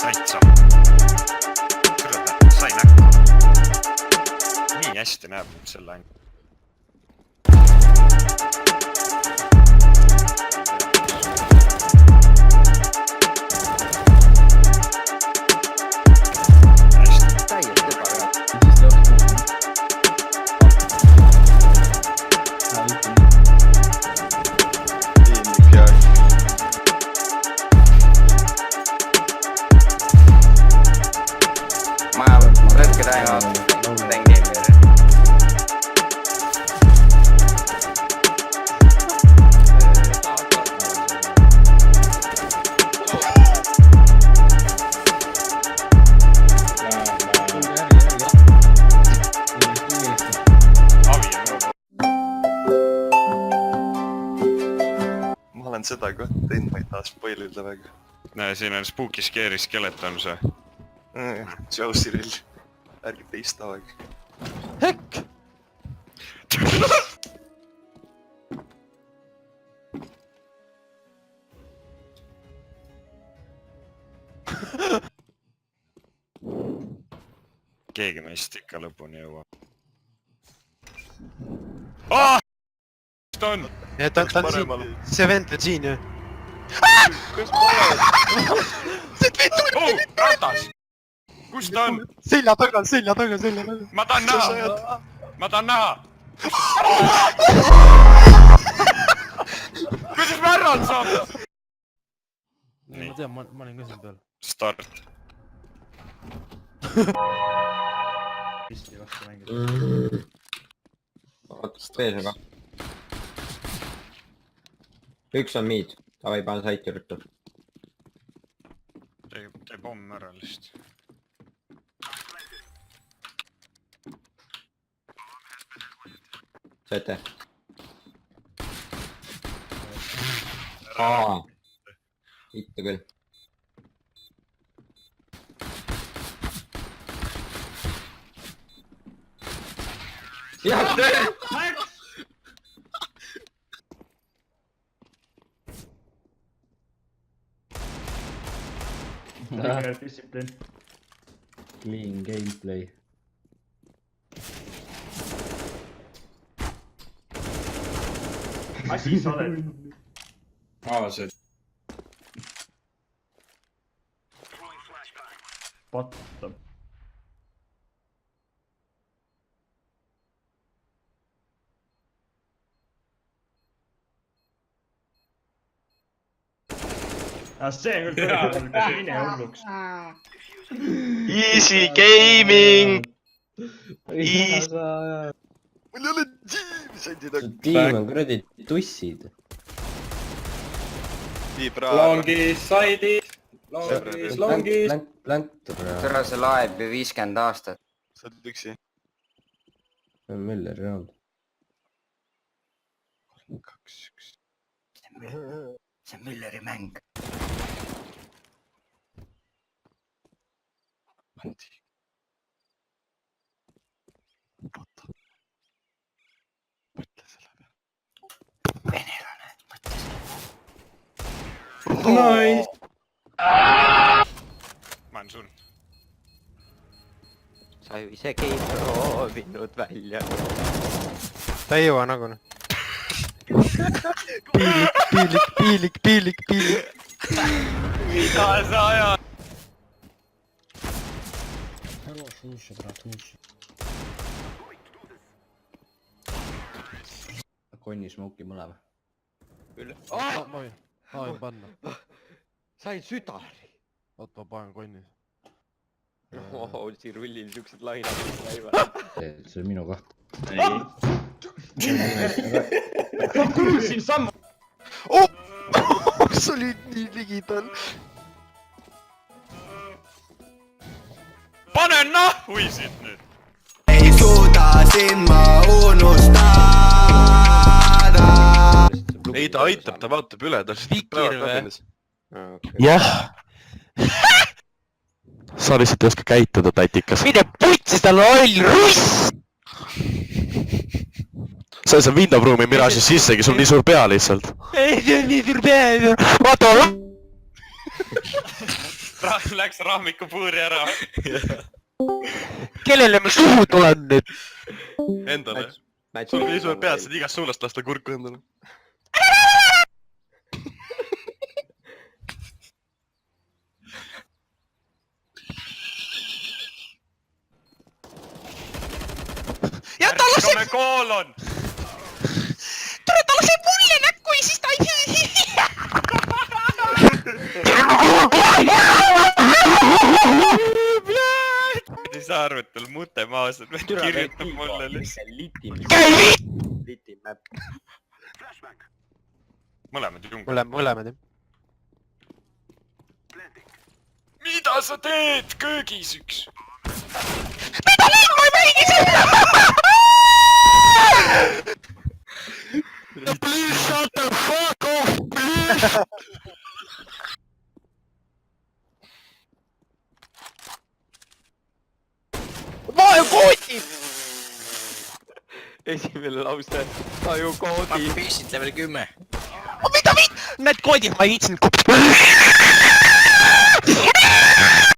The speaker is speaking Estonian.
Täitsa. Sai näkku. Nii hästi näeb nüüd selle ainult. Ma olen seda kohta teinud, ma ei taha spoilida väga. Näe, siin on Spooky Scary Skeleton see. Joe Cyril. Ärgi teist tavaga. Hekk! Keegi meist ikka lõpuni jõua. Aah! Kus ta on? Ta on siin. See vend on siin ju. Kus ma olen? Oh, ratas! Kus ta on? Selja taga. Ma tahan näha! Ma tahan näha! Kuidas ma ära saab? Ma tean, ma olin ka siin peal. Start. Pisti vastu mängida. Ootas tees aga. Üks on miid. Tavai panen saiti ruttu. Tee pomm ära lihtsalt. Sööte. Ittu küll. Jah, Discipline. Clean gameplay. Asi sa oled. See. Pattab. See on küll tõenäoliselt teine hulluks. Easy gaming! Mul ei ole tiim! tiim on kuradi tussid. Longis, saidis! Longis! Pläntur. Türa see laeb ju 50 aastat. Sa oled üksi. Mülleri round. 2-1. See on Mülleri mäng. Anti. Oota. Mõtle selle peale. Venelane, mõtle selle. Nice! Ma olen sul. Sa ju isegi ei proovinud välja. Ta ei jõua nagu. Piilik. Mida sa ajad? Хорош, лучше, брат, лучше. Konni smoke'i mõlema. Ma võin panna. Sain südari. Oot, ma panen konni. Siin rullil siuksed lainad käivad. See on minu koht. Ma kuulsin sammu! Sa olid nii ligidal. Panen nahhuisid nüüd! Ei suuda sind ma unustada. ei, ta aitab, ta vaatab üle, ta Vikir või? jah. sa lihtsalt ei oska käituda, tatikas. mine putsi, tal on loll russ! sa ei saa window room'i Mirage'is sissegi, sul on nii suur pea lihtsalt. ei, see on nii suur pea. vaata, Läks rahmikupuuri ära. kellele ma suhu tulen nüüd? Endale. sul on nii suur pead, saad igast suunast lasta kurku endale. ja ta laseb... koolon! tule, ta laseb mulle näkku ja siis ta ei... ei saa arvu, et tal mute maas on, kirjutab mulle lihtsalt. Litim mäpp. Mõlemad jungad. mõlemad, jah. Mida sa teed köögis üks? Please shut the fuck off, please! Esimene lause. Ta ju koodi. Püssid level 10. Näed koodi, ma ei viitsinud.